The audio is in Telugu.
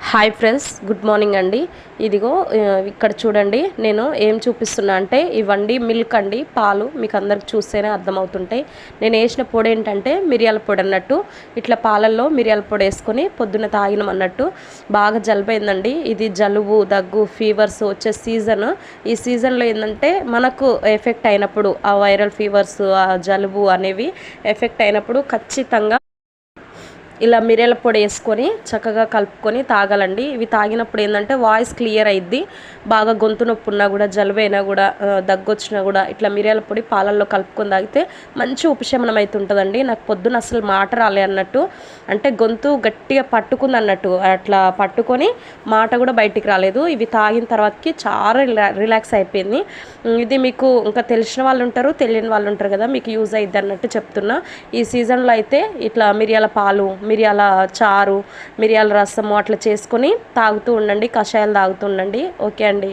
హాయ్ ఫ్రెండ్స్, గుడ్ మార్నింగ్ అండి. ఇదిగో ఇక్కడ చూడండి, నేను ఏం చూపిస్తున్నా అంటే ఇవ్వండి మిల్క్ అండి, పాలు. మీకు అందరికి చూస్తేనే అర్థమవుతుంటాయి. నేను వేసిన పొడి ఏంటంటే మిరియాల పొడి అన్నట్టు. ఇట్లా పాలల్లో మిరియాల పొడి వేసుకొని పొద్దున్న తాగినం అన్నట్టు. బాగా జలుబైందండి. ఇది జలుబు, దగ్గు, ఫీవర్స్ వచ్చే సీజన్. ఈ సీజన్లో ఏంటంటే మనకు ఎఫెక్ట్ అయినప్పుడు ఆ వైరల్ ఫీవర్స్, ఆ జలుబు అనేవి ఎఫెక్ట్ అయినప్పుడు ఖచ్చితంగా ఇలా మిరియాల పొడి వేసుకొని చక్కగా కలుపుకొని తాగాలండి. ఇవి తాగినప్పుడు ఏంటంటే వాయిస్ క్లియర్ అయ్యిద్ది. బాగా గొంతు నొప్పి ఉన్నా కూడా, జలుబైనా కూడా, దగ్గొచ్చినా కూడా ఇట్లా మిరియాల పొడి పాలల్లో కలుపుకొని తాగితే మంచి ఉపశమనం అవుతుంటుందండి. నాకు పొద్దున అసలు మాట రాలే అన్నట్టు, అంటే గొంతు గట్టిగా పట్టుకుంది అన్నట్టు, అట్లా పట్టుకొని మాట కూడా బయటికి రాలేదు. ఇవి తాగిన తర్వాతకి చాలా రిలాక్స్ అయిపోయింది. ఇది మీకు ఇంకా తెలిసిన వాళ్ళు ఉంటారు, తెలియని వాళ్ళు ఉంటారు కదా, మీకు యూజ్ అయ్యిద్ది అన్నట్టు చెప్తున్నా. ఈ సీజన్లో అయితే ఇట్లా మిరియాల పాలు, మిరియాల చారు, మిరియాల రసము అట్లా చేసుకొని తాగుతూ ఉండండి, కషాయాలు తాగుతూ ఉండండి. ఓకే అండి.